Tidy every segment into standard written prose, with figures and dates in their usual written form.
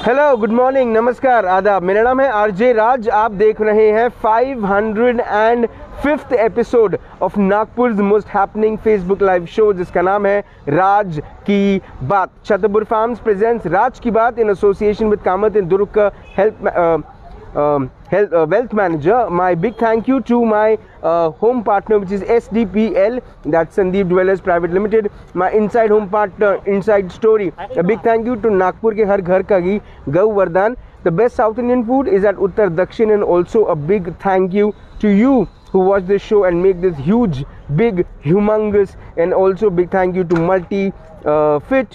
Hello, good morning, नमस्कार, आदाब। मेरा नाम है आरजे राज। आप देख रहे हैं 505th episode of Nagpur most happening Facebook live show, जिसका नाम है राज की बात। छतरपुर फार्म्स प्रेजेंट्स राज की बात in association with Kamat in Durg wealth manager. My big thank you to my home partner, which is SDPL, that's Sandeep Dwellers Private Limited, my inside home partner, Inside Story. A big thank you to Nagpur के हर घर का घी गौ वरदान. The best South Indian food is at Uttar Dakshin, and also a big thank you to you who watch this show and make this huge, big, humongous, and also big thank you to Multi Fit,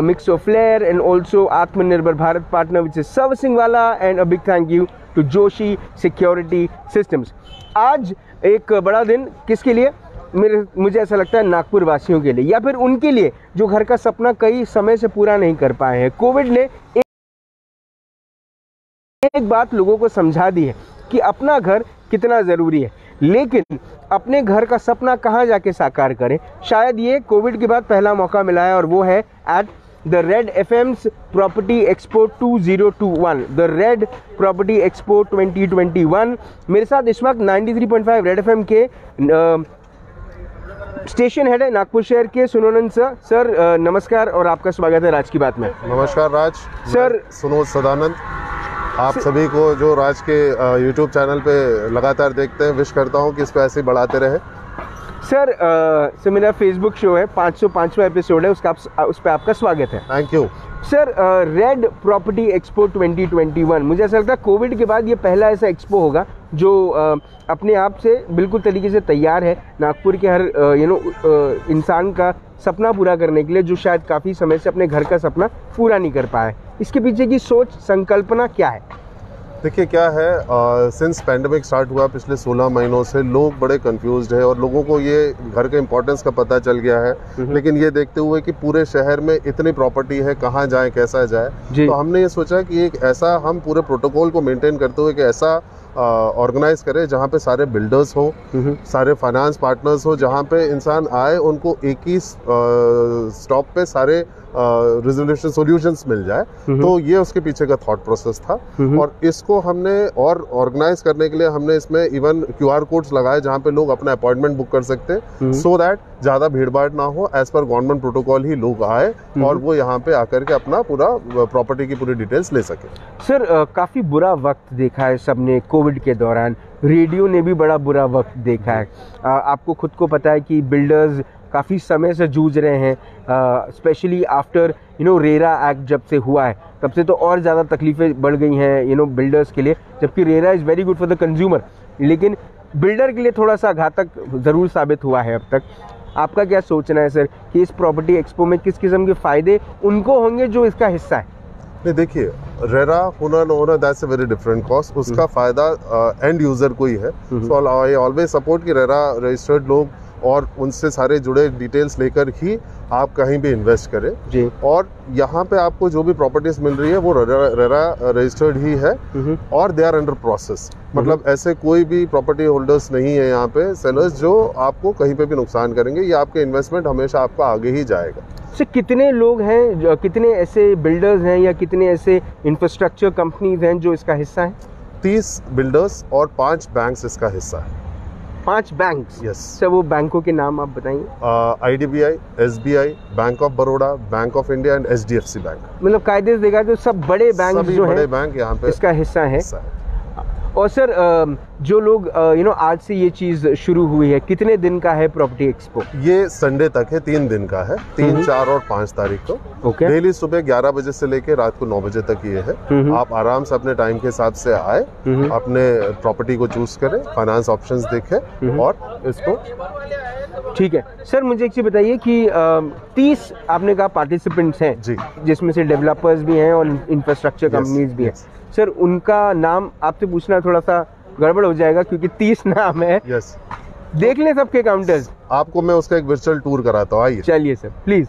Mix of Flair, and also Atmanirbhar Bharat partner, which is Servicing Wala, and a big thank you to Joshi Security Systems. आज एक बड़ा दिन किसके लिए? मुझे ऐसा लगता है नागपुर वासियों के लिए, या फिर उनके लिए जो घर का सपना कई समय से पूरा नहीं कर पाए हैं। कोविड ने एक बात लोगों को समझा दी है कि अपना घर कितना ज़रूरी है, लेकिन अपने घर का सपना कहाँ जाके साकार करें। शायद ये कोविड के बाद पहला मौका मिला है, और वो है at the red FM's property expo 2021, the red property expo 2021। मेरे साथ इस वक्त 93.5 रेड FM के स्टेशन हेड है नागपुर शहर के सुनोनंद सर, नमस्कार और आपका स्वागत है राज की बात में। नमस्कार राज सर, सुनो सदानंद, आप सभी को जो राज के YouTube चैनल पे लगातार देखते हैं, विश करता हूँ कि इसको ऐसे ही बढ़ाते रहे। सर, मेरा फेसबुक शो है, 505वां एपिसोड है, उस पर आपका स्वागत है। Thank you sir. Red property expo 2021, मुझे ऐसा लगता है कोविड के बाद ये पहला ऐसा एक्सपो होगा जो अपने आप से बिल्कुल तरीके से तैयार है नागपुर के हर इंसान का सपना पूरा करने के लिए, जो शायद काफ़ी समय से अपने घर का सपना पूरा नहीं कर पाया है। इसके पीछे की सोच, संकल्पना क्या है? देखिए क्या है, सिंस पैंडेमिक स्टार्ट हुआ पिछले 16 महीनों से लोग बड़े कंफ्यूज्ड है, और लोगों को ये घर के इम्पोर्टेंस का पता चल गया है। लेकिन ये देखते हुए कि पूरे शहर में इतनी प्रॉपर्टी है, कहाँ जाए, कैसा जाए, तो हमने ये सोचा कि एक ऐसा हम पूरे प्रोटोकॉल को मेंटेन करते हुए कि ऐसा ऑर्गेनाइज करें जहाँ पे सारे बिल्डर्स हो, सारे फाइनेंस पार्टनर्स हो, जहाँ पे इंसान आए उनको एक ही स्टॉप पे सारे रिजोल्यूशन सॉल्यूशंस मिल जाए। तो ये उसके पीछे का थॉट प्रोसेस था, और इसको हमने और ऑर्गेनाइज करने के लिए हमने इसमें इवन QR कोड्स लगाए जहाँ पे लोग अपना अपॉइंटमेंट बुक कर सकते हैं, सो दैट ज़्यादा भीड़ भाड़ ना हो, एज पर गवर्नमेंट प्रोटोकॉल ही लोग आए और वो यहाँ पे आकर के अपना पूरा प्रॉपर्टी की पूरी डिटेल्स ले सके। सर, काफ़ी बुरा वक्त देखा है सबने कोविड के दौरान, रेडियो ने भी बड़ा बुरा वक्त देखा है। आपको खुद को पता है कि बिल्डर्स काफ़ी समय से जूझ रहे हैं, स्पेशली आफ्टर रेरा एक्ट जब से हुआ है तब से तो और ज़्यादा तकलीफ़ें बढ़ गई हैं बिल्डर्स के लिए, जबकि RERA is very good for the consumer, लेकिन बिल्डर के लिए थोड़ा सा घातक ज़रूर साबित हुआ है अब तक। आपका क्या सोचना है सर कि इस प्रॉपर्टी एक्सपो में किस किस्म के फ़ायदे उनको होंगे जो इसका हिस्सा है? नहीं, देखिए रेरा होना न होना that's a very different cost, उसका फ़ायदा एंड यूज़र को ही है। सो आई ऑलवेज सपोर्ट कि रेरा रजिस्टर्ड लोग और उनसे सारे जुड़े डिटेल्स लेकर ही आप कहीं भी इन्वेस्ट करें जी। और यहाँ पे आपको जो भी प्रॉपर्टीज मिल रही है वो रेरा रजिस्टर्ड ही है, और दे आर अंडर प्रोसेस। मतलब ऐसे कोई भी प्रॉपर्टी होल्डर्स नहीं है यहाँ पे सेलर्स जो आपको कहीं पे भी नुकसान करेंगे। ये आपके इन्वेस्टमेंट हमेशा आपका आगे ही जाएगा। सर, कितने लोग हैं, कितने ऐसे बिल्डर्स हैं या कितने ऐसे इंफ्रास्ट्रक्चर कंपनीज हैं जो इसका हिस्सा हैं? 30 बिल्डर्स और 5 बैंक्स इसका हिस्सा है। 5 बैंक्स? यस सर, वो बैंकों के नाम आप बताएंगे? IDBI, SBI, bank of Baroda, bank of India and HDFC bank. मतलब कायदे से देखा तो सब बड़े बैंक जो हैं, बड़े बैंक यहाँ पे इसका हिस्सा है। और सर, जो लोग आज से ये चीज़ शुरू हुई है, कितने दिन का है प्रॉपर्टी एक्सपो? ये संडे तक है, 3 दिन का है, 3, 4 और 5 तारीख को। ओके। डेली सुबह 11 बजे से लेके रात को 9 बजे तक ये है। आप आराम से अपने टाइम के हिसाब से आए, अपने प्रॉपर्टी को चूज करें, फाइनेंस ऑप्शंस देखें और इसको। ठीक है सर, मुझे एक चीज़ बताइए कि 30 आपने कहा पार्टिसिपेंट्स हैं जी, जिसमें से डेवलपर्स भी हैं और इंफ्रास्ट्रक्चर कंपनीज भी हैं। सर, उनका नाम आपसे पूछना थोड़ा सा गड़बड़ हो जाएगा क्योंकि 30 नाम है। यस, देख लें सबके काउंटर्स। आपको मैं उसका एक वर्चुअल टूर कराता हूँ, आइए। चलिए सर, प्लीज़।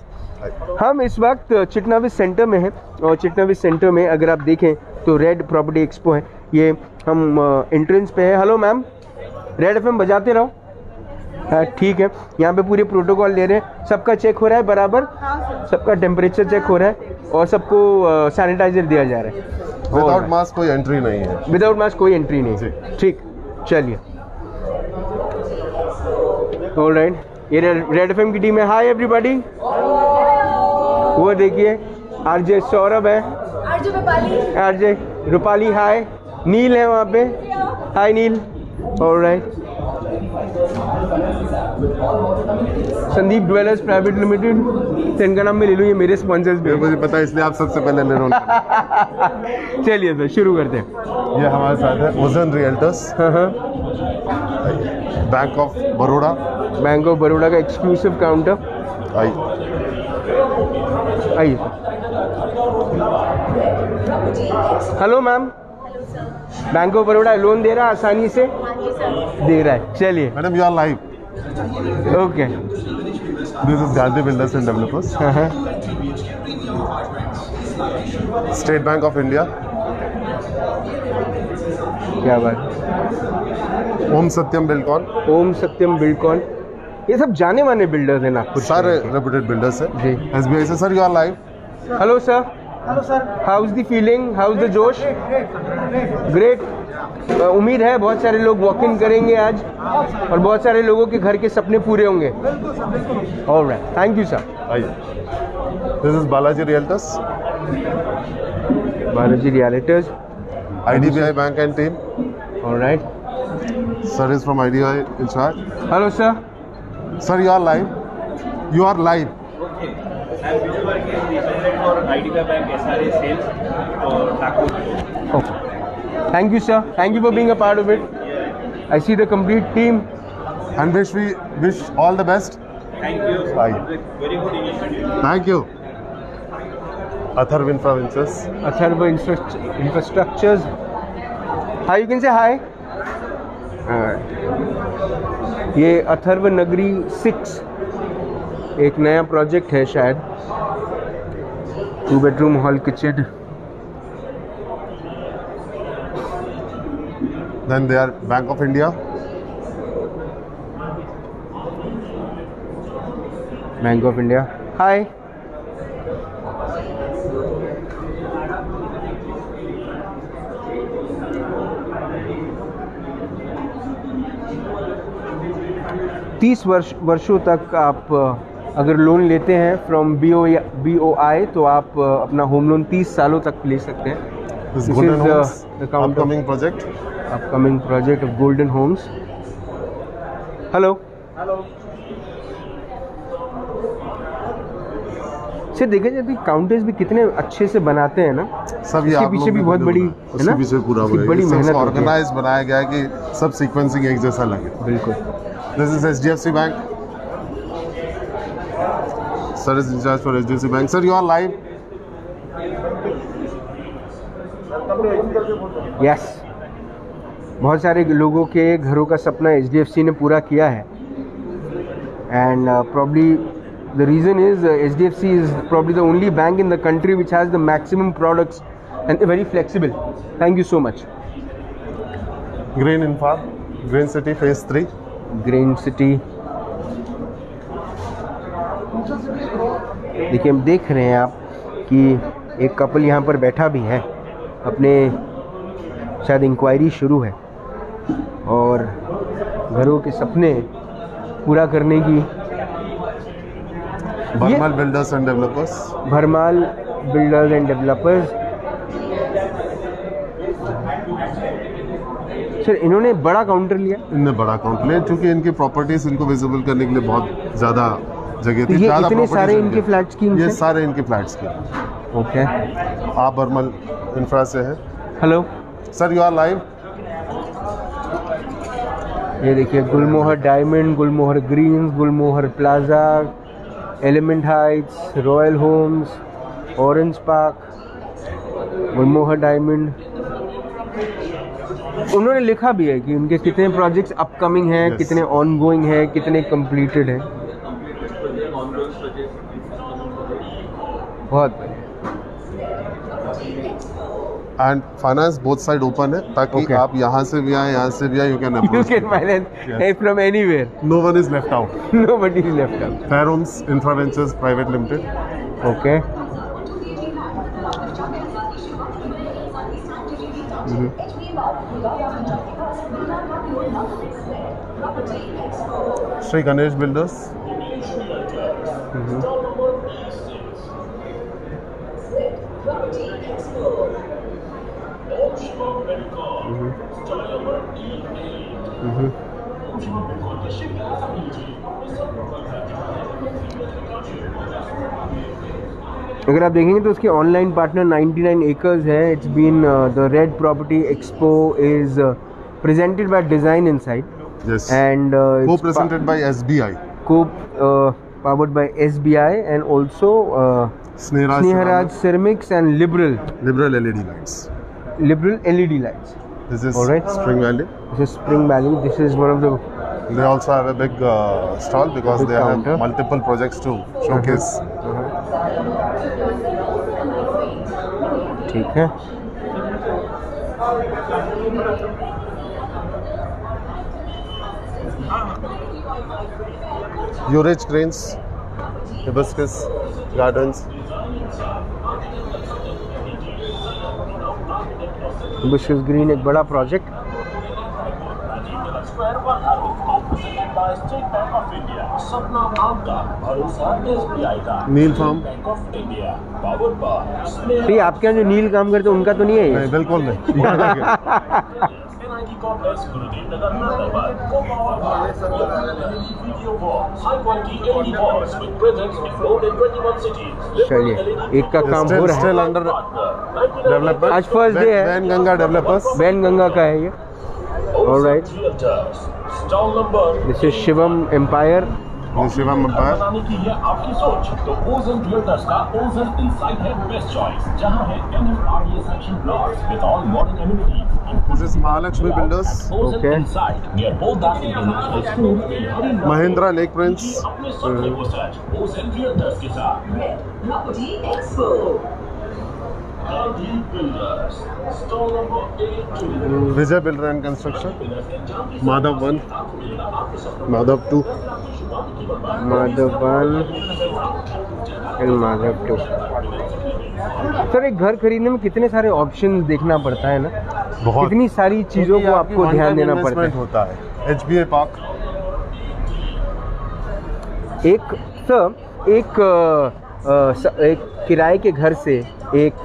हम इस वक्त चिटनाविस सेंटर में हैं, और चिटनाविस सेंटर में अगर आप देखें तो रेड प्रॉपर्टी एक्सपो है। ये हम एंट्रेंस पे है। हेलो मैम, रेड FM बजाते रहो। ठीक है, यहाँ पे पूरे प्रोटोकॉल ले रहे हैं, सबका चेक हो रहा है बराबर, सबका टेम्परेचर चेक हो रहा है, और सबको सैनिटाइजर दिया जा रहा है। विदाउट मास्क कोई एंट्री नहीं है। विदाउट मास्क कोई एंट्री नहीं है। ठीक, चलिए। ऑलराइट, ये रेड एफएम की टीम है। Hi everybody. वो देखिए आरजे सौरभ है, आरजे रूपाली, हाय। नील है वहाँ पे, hi Neel. Alright, Sandeep jewellers private limited, तो इनका नाम मैं ले लूँ, ये मेरे स्पॉन्सर्स भी। मुझे पता है इसलिए आप सबसे पहले ले रहे हो। चलिए सर शुरू करते हैं। ये हमारे साथ है Ojan realtors, bank of Baroda. Bank of Baroda का एक्सक्लूसिव काउंटर। आइए। Hello ma'am, bank of Baroda loan दे रहा है आसानी से? दे रहा है। चलिए madam, you are live. Okay, this is Gandhi builders and developers, state bank of India. क्या बात। ओम सत्यम बिल्डकॉन। ओम सत्यम बिल्डकॉन, ये सब जाने माने बिल्डर्स हैं नागपुर, सारे रेप्यूटेड बिल्डर्स हैं। जी। एसबीआई से। Sir you are live. Hello sir. Hello sir, how is the feeling, how is the josh? Great. उम्मीद है बहुत सारे लोग वॉक इन करेंगे आज और बहुत सारे लोगों के घर के सपने पूरे होंगे। Alright, thank you sir. आइए। This is Balaji realtors, Balaji realtors, IDBI bank and team. Alright, sir is from IDBI in charge. Hello sir. Sir, you are live. You are live. Okay. I'm Vijay for IDBI Bank SRA sales for Nagpur. Okay. Thank you, sir. Thank you for being a part of it. I see the complete team. And we wish all the best. Thank you. Bye. Very good initiative. Thank you. Atharv Infra Ventures. Atharv Infrastructures. Hi, you can say hi. ये अथर्व नगरी 6 एक नया project है शायद, 2 bedroom hall kitchen. Then they are Bank of India. Bank of India, hi. वर्षों तक आप अगर लोन लेते हैं फ्रॉम BOI तो आप अपना होम लोन 30 सालों तक ले सकते हैं। This Golden Homes, upcoming project. Upcoming project of Golden Homes. Hello. से देखे जाए तो काउंटर्स भी कितने अच्छे से बनाते हैं ना। सब ये इसके पीछे भी बहुत बड़ी है ना, पीछे पूरा बड़ी मेहनत ऑर्गेनाइज बनाया गया है कि सब सीक्वेंसिंग एक जैसा लगे। बिल्कुल। This is HDFC Bank. Sir is in charge for HDFC Bank. Sir, you are live. Yes. बहुत सारे लोगों के घरों का सपना HDFC ने पूरा किया है, and probably the reason is HDFC is probably the only bank in the country which has the maximum products and very flexible. Thank you so much. Green Infra, Green City Phase 3. Green city, देखिए हम देख रहे हैं आप कि एक couple यहाँ पर बैठा भी है, अपने शायद इंक्वायरी शुरू है और घरों के सपने पूरा करने की। Bharmal builders and developers. Bharmal builders and developers. Sir इन्होंने बड़ा काउंटर लिया। इन्होंने बड़ा काउंटर लिया क्योंकि इनकी प्रॉपर्टीज इनको विजिबल करने के लिए बहुत ज़्यादा जगह थी। ये इतने सारे इनके फ्लैट स्कीम, ये सारे इनके फ्लैट स्कीम। ओके। आप भरमाल इंफ्रा से हैं। Hello sir, you are live. ये देखिए Gulmohar diamond, Gulmohar greens, Gulmohar plaza, element heights, royal homes, orange park, Gulmohar diamond. उन्होंने लिखा भी है कि उनके कितने प्रोजेक्ट्स अपकमिंग हैं, yes. कितने ऑनगोइंग हैं, कितने कंप्लीटेड हैं। बहुत बढ़िया। And finance both side open है ताकि Okay. आप यहाँ से भी आए, यहाँ से भी आए, you can You approach. can finance from anywhere. No one is left out. Nobody is left out. Fair homes infra ventures private limited. Okay. Shri Ganesh builders. अगर आप देखेंगे तो उसकी ऑनलाइन पार्टनर 99 एकर्स है। It's been the red property expo is presented by Design Insight. Yes. And Co-presented by SBI. Powered by SBI and also Sneharaj Ceramics and Liberal LED lights. Liberal LED lights. This is Alright. Spring Valley. This is Spring Valley. This is one of the. They also have a big stall because Big they counter. have multiple projects to showcase. ठीक है। Urage Cranes, Hibiscus Gardens. Hibiscus Green एक बड़ा project. नील farm. तो आपके यहाँ जो नील काम करते हैं उनका तो नहीं है ये? नहीं, बिल्कुल नहीं। चलिए, एक का काम हो रहा है। Still under development. आज फर्स्ट डे है। वैनगंगा डेवलपर्स। वैनगंगा का है ये। Alright. This is Shivam empire. Shivam empire. बनाने की है आपकी सोच, तो ओजन रियल्टर्स का ओजन इनसाइट है बेस्ट चॉइस, जहां है NMRDA section blocks with all modern amenities. This is Mahalakshmi Builders. Okay. Insight near Boldar international school, Bihari Mahindra Lake Prince. अपने सपने को सच ओजन रियल्टर्स के साथ। Property Expo. Builders, store number 82. Vijay Builder and Construction. Madhav 1. Madhav 2. Madhav 1 and Madhav 2। Sir, एक घर खरीदने में कितने सारे ऑप्शंस देखना पड़ता है ना? बहुत। कितनी सारी चीज़ों को आपको ध्यान देना पड़ता है। होता है। HBA Park. एक किराए के घर से एक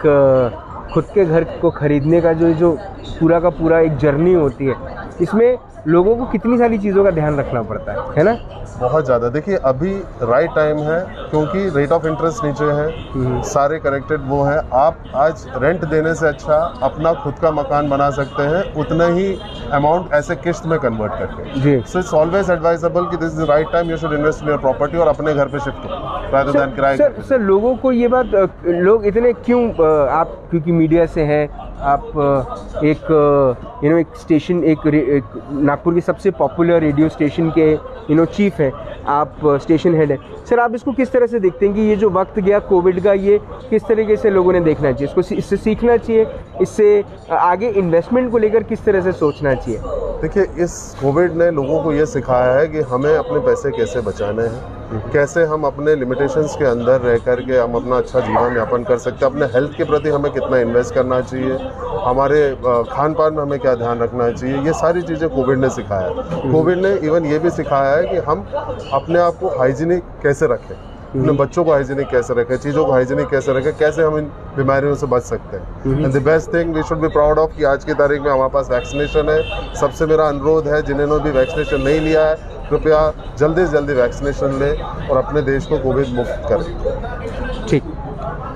खुद के घर को खरीदने का जो पूरा का पूरा एक जर्नी होती है, इसमें लोगों को कितनी सारी चीज़ों का ध्यान रखना पड़ता है ना? बहुत ज़्यादा। देखिए, अभी राइट टाइम है क्योंकि रेट ऑफ इंटरेस्ट नीचे है, सारे करेक्टेड वो है। आप आज रेंट देने से अच्छा अपना खुद का मकान बना सकते हैं, उतना ही अमाउंट ऐसे किस्त में कन्वर्ट करके। जी। सो इट्स ऑलवेज एडवाइजेबल कि this is right time, you should invest in your property और अपने घर पे शिफ्ट हो रादर देन किराए। सर, लोगों को ये बात, लोग इतने क्यों, आप क्योंकि मीडिया से हैं, आप एक स्टेशन, एक नागपुर के सबसे पॉपुलर रेडियो स्टेशन के चीफ हैं, आप स्टेशन हेड हैं। सर, आप इसको किस तरह से देखते हैं कि ये जो वक्त गया कोविड का, ये किस तरीके से लोगों ने देखना चाहिए इसको, इससे सीखना चाहिए, इससे आगे इन्वेस्टमेंट को लेकर किस तरह से सोचना चाहिए? देखिए, इस कोविड ने लोगों को ये सिखाया है कि हमें अपने पैसे कैसे बचाने हैं, कैसे हम अपने लिमिटेशंस के अंदर रह करके हम अपना अच्छा जीवन यापन कर सकते हैं, अपने हेल्थ के प्रति हमें कितना इन्वेस्ट करना चाहिए, हमारे खान पान में हमें क्या ध्यान रखना चाहिए, ये सारी चीज़ें कोविड ने सिखाया है। कोविड ने इवन ये भी सिखाया है कि हम अपने आप को हाइजीनिक कैसे रखें, अपने बच्चों को हाइजीनिक कैसे रखें, चीज़ों को हाइजीनिक कैसे रखें, कैसे हम इन बीमारियों से बच सकते हैं। And the best thing we should be proud of कि आज की तारीख में हमारे पास वैक्सीनेशन है। सबसे मेरा अनुरोध है, जिन्होंने भी वैक्सीनेशन नहीं लिया है, कृपया जल्दी से जल्दी वैक्सीनेशन लें और अपने देश को कोविड मुक्त करें। ठीक,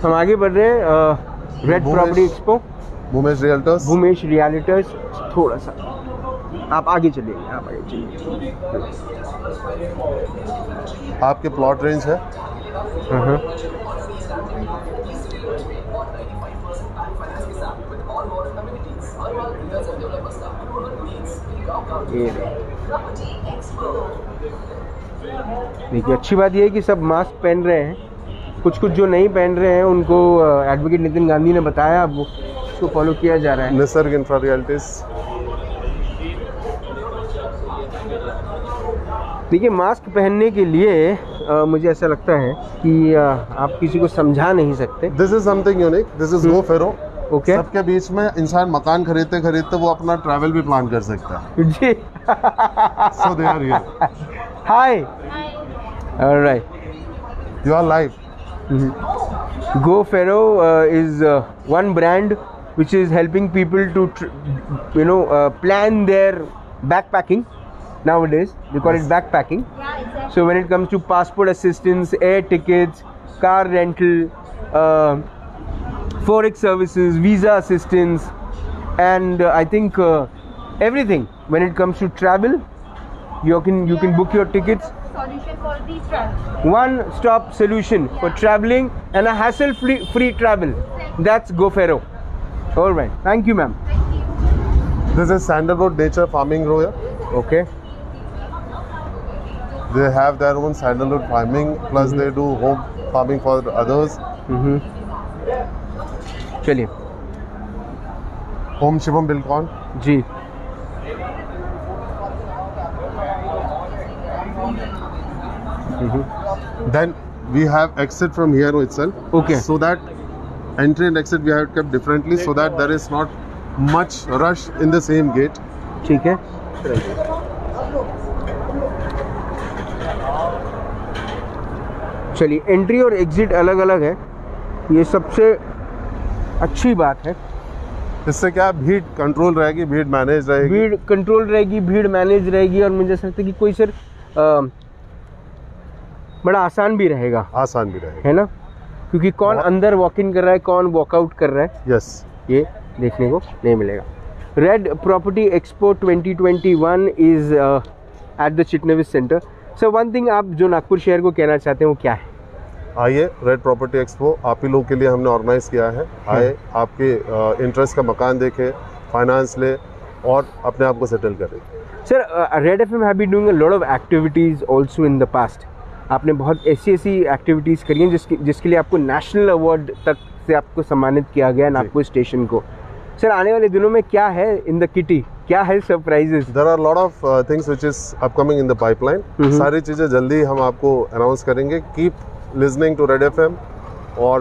हम आगे बढ़ रहे हैं। Red property expo, Bhumesh realtors. Bhumesh realtors, थोड़ा सा आप आगे चलिए, आप आगे चलिए। आपके प्लॉट रेंज है ये देखिए, अच्छी बात यह है कि सब मास्क पहन रहे हैं। कुछ जो नहीं पहन रहे हैं उनको एडवोकेट नितिन गांधी ने बताया, अब वो उसको फॉलो किया जा रहा है। Nisarga infra realities. देखिए, मास्क पहनने के लिए मुझे ऐसा लगता है कि आप किसी को समझा नहीं सकते। This is something unique, this is go फेरो। ओके सबके बीच में इंसान मकान खरीदते खरीदते वो अपना ट्रैवल भी प्लान कर सकता है। जी so they are here. Hi alright you are live. GoFaro is one brand which is helping people to plan their backpacking nowadays. They call it backpacking. Yeah, exactly. So when it comes to passport assistance, air tickets, car rental, forex services, visa assistance, and I think everything. When it comes to travel, you can book your tickets. Solution for the travel. One-stop solution for traveling and a hassle-free travel. That's GoFaro. All right. Thank you, ma'am. Thank you. This is Sandalwood Nature Farming Row here. Okay. They have their own sandalwood farming, plus they do home farming for others. चलिए Home Shivam Bilkon. जी Then we have exit from here itself. Okay. So that entry and exit we have kept differently, so that there is not much rush in the same gate. ठीक है. चलिए entry और exit अलग अलग है, ये सबसे अच्छी बात है. इससे क्या भीड़ कंट्रोल रहेगी, भीड़ मैनेज रहेगी. भीड़ कंट्रोल रहेगी, भीड़ मैनेज रहेगी, और मुझे ऐसा लगता है कि कोई सर बड़ा आसान भी रहेगा. आसान भी रहेगा, है ना, क्योंकि कौन अंदर वॉक इन कर रहा है, कौन वॉकआउट कर रहा है, यस, ये देखने को नहीं मिलेगा. Red property expo 2021 is at the Chitnavis centre. Sir one thing आप जो नागपुर शहर को कहना चाहते हैं वो क्या है? आइए, रेड प्रॉपर्टी एक्सपो आप ही लोग के लिए हमने ऑर्गेनाइज किया है. आए, आपके इंटरेस्ट का मकान देखें, फाइनेंस ले और अपने आप को सेटल करें. Sir red FM have been doing a lot of activities also in the past. आपने बहुत ऐसी एक्टिविटीज़ करी हैं जिसके लिए आपको नेशनल अवार्ड तक से आपको सम्मानित किया गया नागपुर स्टेशन को. सर आने वाले दिनों में क्या है इन द किटी, क्या है surprises? There are lot of things which is upcoming in the pipeline. सारी चीज़ें जल्दी हम आपको अनाउंस करेंगे. Keep listening to Red FM or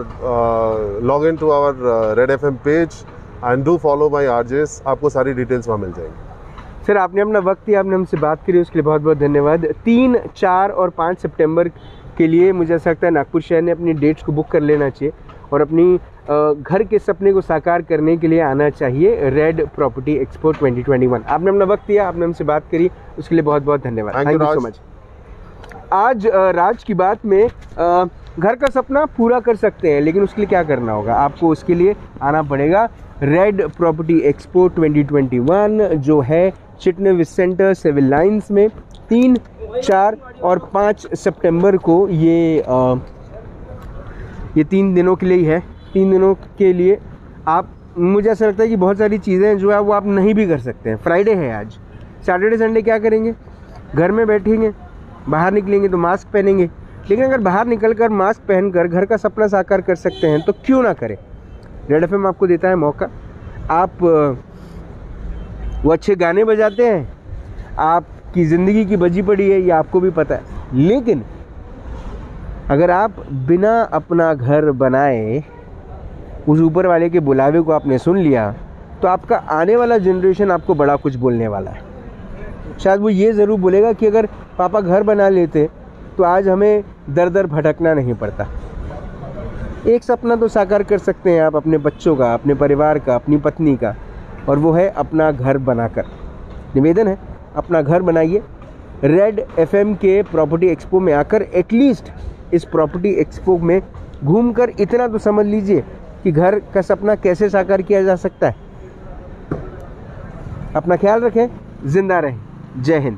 log in to our Red FM page and do follow my RJs. आपको सारी details वहाँ मिल जाएंगी. सर आपने अपना वक्त दिया, आपने हमसे बात करी, उसके लिए बहुत बहुत धन्यवाद. 3, 4 और 5 सितंबर के लिए मुझे ऐसा लगता है नागपुर शहर ने अपनी डेट्स को बुक कर लेना चाहिए और अपनी घर के सपने को साकार करने के लिए आना चाहिए रेड प्रॉपर्टी एक्सपो 2021. आपने अपना वक्त दिया, आपने हमसे बात करी, उसके लिए बहुत बहुत धन्यवाद. Thank you so much. आज राज की बात में घर का सपना पूरा कर सकते हैं, लेकिन उसके लिए क्या करना होगा? आपको उसके लिए आना पड़ेगा रेड प्रॉपर्टी एक्सपो 2021 जो है चिटनेविस सेंटर सिविल लाइंस में 3, 4 और 5 सितंबर को. ये 3 दिनों के लिए ही है. 3 दिनों के लिए आप, मुझे ऐसा लगता है कि बहुत सारी चीज़ें जो है वो आप नहीं भी कर सकते हैं. फ्राइडे है आज, सैटरडे संडे क्या करेंगे? घर में बैठेंगे. बाहर निकलेंगे तो मास्क पहनेंगे, लेकिन अगर बाहर निकलकर मास्क पहनकर घर का सपना साकार कर सकते हैं तो क्यों ना करें? रेड एफएम आपको देता है मौका. आप वो अच्छे गाने बजाते हैं, आपकी ज़िंदगी की बजी पड़ी है, ये आपको भी पता है, लेकिन अगर आप बिना अपना घर बनाए उस ऊपर वाले के बुलावे को आपने सुन लिया तो आपका आने वाला जनरेशन आपको बड़ा कुछ बोलने वाला है. शायद वो ये ज़रूर बोलेगा कि अगर पापा घर बना लेते तो आज हमें दर दर भटकना नहीं पड़ता. एक सपना तो साकार कर सकते हैं आप अपने बच्चों का, अपने परिवार का, अपनी पत्नी का, और वो है अपना घर बनाकर. निवेदन है, अपना घर बनाइए. रेड एफएम के प्रॉपर्टी एक्सपो में आकर एटलीस्ट इस प्रॉपर्टी एक्सपो में घूमकर इतना तो समझ लीजिए कि घर का सपना कैसे साकार किया जा सकता है. अपना ख्याल रखें, जिंदा रहें. जय हिंद.